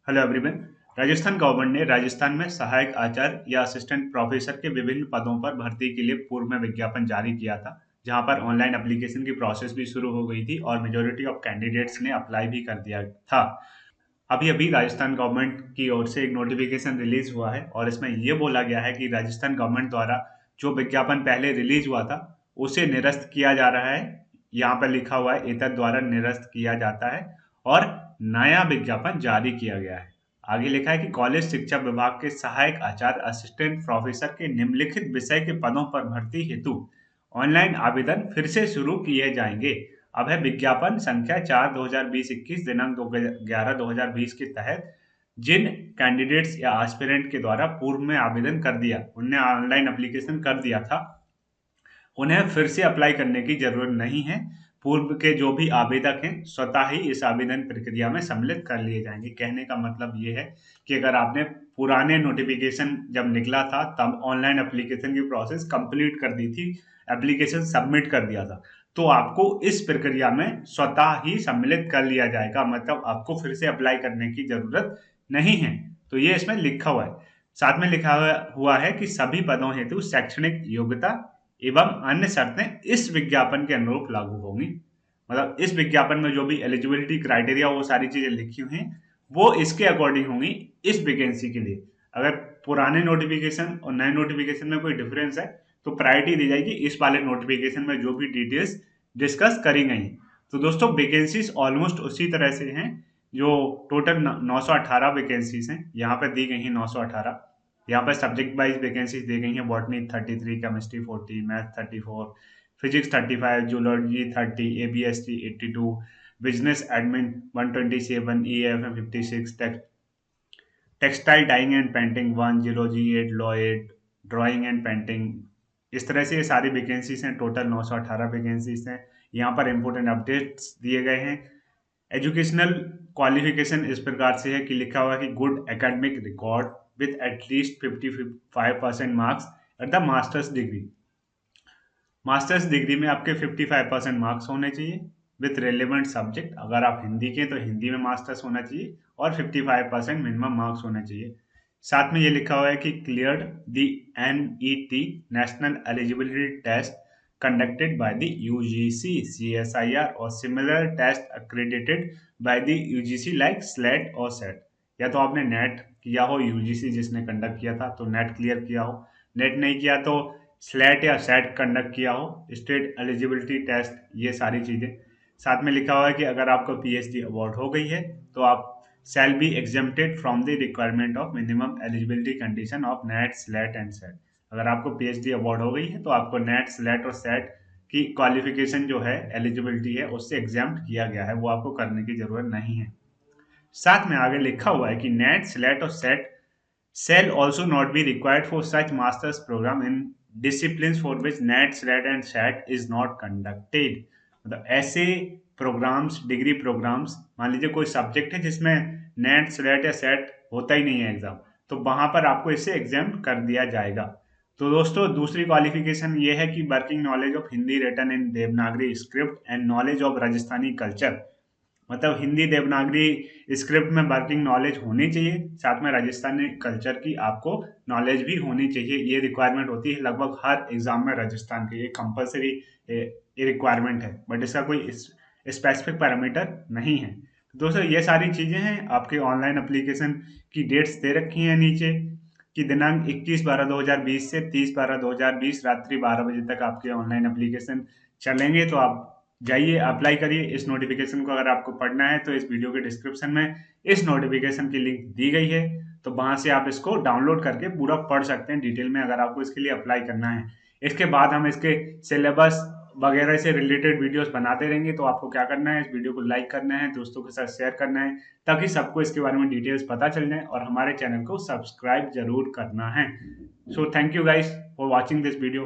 Hello everyone. Rajasthan government ने राजस्थान में सहायक आचार्य या असिस्टेंट प्रोफेसर के विभिन्न पदों पर भर्ती के लिए पूर्व में विज्ञापन जारी किया था, जहां पर ऑनलाइन एप्लीकेशन की प्रोसेस भी शुरू हो गई थी और मेजोरिटी ऑफ कैंडिडेट्स ने अप्लाई भी कर दिया था। अभी अभी राजस्थान गवर्नमेंट की ओर से एक नोटिफिकेशन रिलीज हुआ है और इसमें यह बोला गया है कि राजस्थान गवर्नमेंट द्वारा जो विज्ञापन पहले रिलीज हुआ था उसे निरस्त किया जा रहा है। यहाँ पर लिखा हुआ है एतद द्वारा निरस्त किया जाता है और नया विज्ञापन जारी किया गया है। आगे लिखा है कि कॉलेज शिक्षा विभाग के सहायक आचार्य असिस्टेंट प्रोफेसर के निम्नलिखित विषय के पदों पर भर्ती हेतु ऑनलाइन आवेदन फिर से शुरू किए जाएंगे। अब है विज्ञापन संख्या 4/2020-21 दिनांक 2/11/2020 के तहत जिन कैंडिडेट्स या एस्पिरेंट के द्वारा पूर्व में आवेदन कर दिया, उनने ऑनलाइन एप्लीकेशन कर दिया था, उन्हें फिर से अप्लाई करने की जरूरत नहीं है। पूर्व के जो भी आवेदक हैं स्वतः ही इस आवेदन प्रक्रिया में सम्मिलित कर लिए जाएंगे। कहने का मतलब ये है कि अगर आपने पुराने नोटिफिकेशन जब निकला था तब ऑनलाइन एप्लीकेशन की प्रोसेस कंप्लीट कर दी थी, एप्लीकेशन सबमिट कर दिया था, तो आपको इस प्रक्रिया में स्वतः ही सम्मिलित कर लिया जाएगा। मतलब आपको फिर से अप्लाई करने की जरूरत नहीं है। तो ये इसमें लिखा हुआ है। साथ में लिखा हुआ है कि सभी पदों हेतु शैक्षणिक योग्यता एवं अन्य शर्तें इस विज्ञापन के अनुरूप लागू होंगी। मतलब इस विज्ञापन में जो भी एलिजिबिलिटी क्राइटेरिया वो सारी चीजें लिखी हुई हैं वो इसके अकॉर्डिंग होंगी इस वैकेंसी के लिए। अगर पुराने नोटिफिकेशन और नए नोटिफिकेशन में कोई डिफरेंस है तो प्रायोरिटी दी जाएगी इस वाले नोटिफिकेशन में जो भी डिटेल्स डिस्कस करी गई हैं। तो दोस्तों वैकेंसीज ऑलमोस्ट उसी तरह से हैं जो टोटल 918 वैकेंसीज हैं यहाँ पे दी गई हैं। 918 यहाँ पर सब्जेक्ट वाइज वैकेंसीज दी गई हैं। Botany 33, chemistry 40, math 34, physics 35, zoology 30, ABST 82, business admin 127, EFM 56, textile dyeing and painting 1, जीरोलॉजी 8, लॉ 8, ड्राइंग एंड पेंटिंग। इस तरह से ये सारी वैकेंसीज हैं। टोटल 918 वैकेंसीज हैं। यहाँ पर इंपोर्टेंट अपडेट्स दिए गए हैं। एजुकेशनल क्वालिफिकेशन इस प्रकार से है कि लिखा हुआ है कि good academic record with at least 55% marks at the masters degree. Masters degree में आपके 55% मार्क्स होने चाहिए विथ रेलिवेंट सब्जेक्ट। अगर आप हिंदी के तो हिंदी में मास्टर्स होना चाहिए और 55% मिनिमम मार्क्स होने चाहिए। साथ में ये लिखा हुआ है कि cleared the NET national eligibility test conducted by the UGC, CSIR और similar test accredited by the UGC like SLAT और SET। या तो आपने नेट किया हो, यूजीसी जिसने कंडक्ट किया था तो नेट क्लियर किया हो, नेट नहीं किया तो स्लैट या सेट कंडक्ट किया हो, स्टेट एलिजिबिलिटी टेस्ट, ये सारी चीजें। साथ में लिखा हुआ है कि अगर आपको PhD अवार्ड हो गई है तो आप shall be exempted from the requirement of minimum eligibility condition of NET, SLAT and SET। अगर आपको PhD अवार्ड हो गई है तो आपको नेट, स्लैट और सेट की क्वालिफिकेशन जो है, एलिजिबिलिटी है, उससे एग्जाम्प्ट किया गया है, वो आपको करने की जरूरत नहीं है। साथ में आगे लिखा हुआ है कि नेट, स्लैट और set shall also not be required for such master's program in disciplines for which NET, SLAT and SAT is not conducted। मतलब ऐसे प्रोग्राम्स, डिग्री प्रोग्राम्स, मान लीजिए कोई सब्जेक्ट है जिसमें नेट, स्लैट या सेट होता ही नहीं है एग्जाम, तो वहां पर आपको इससे एग्जाम कर दिया जाएगा। तो दोस्तों दूसरी क्वालिफिकेशन ये है कि working knowledge of Hindi written in Devanagari script and knowledge of Rajasthani culture. मतलब हिंदी देवनागरी स्क्रिप्ट में वर्किंग नॉलेज होनी चाहिए, साथ में राजस्थानी कल्चर की आपको नॉलेज भी होनी चाहिए। ये रिक्वायरमेंट होती है लगभग हर एग्जाम में राजस्थान के, ये कंपलसरी रिक्वायरमेंट है, बट इसका कोई स्पेसिफिक पैरामीटर नहीं है। तो दोस्तों ये सारी चीजें हैं। आपके ऑनलाइन एप्लीकेशन की डेट्स दे रखी हैं नीचे कि दिनांक 21/12/2020 से 30/12/2020 रात्रि 12 बजे तक आपके ऑनलाइन एप्लीकेशन चलेंगे। तो आप जाइए अप्लाई करिए। इस नोटिफिकेशन को अगर आपको पढ़ना है तो इस वीडियो के डिस्क्रिप्शन में इस नोटिफिकेशन की लिंक दी गई है, तो वहां से आप इसको डाउनलोड करके पूरा पढ़ सकते हैं डिटेल में अगर आपको इसके लिए अप्लाई करना है। इसके बाद हम इसके सिलेबस वगैरह से रिलेटेड वीडियोस बनाते रहेंगे। तो आपको क्या करना है, इस वीडियो को लाइक करना है, दोस्तों के साथ शेयर करना है, ताकि सबको इसके बारे में डिटेल्स पता चल जाए, और हमारे चैनल को सब्सक्राइब जरूर करना है। So thank you guys for watching this video.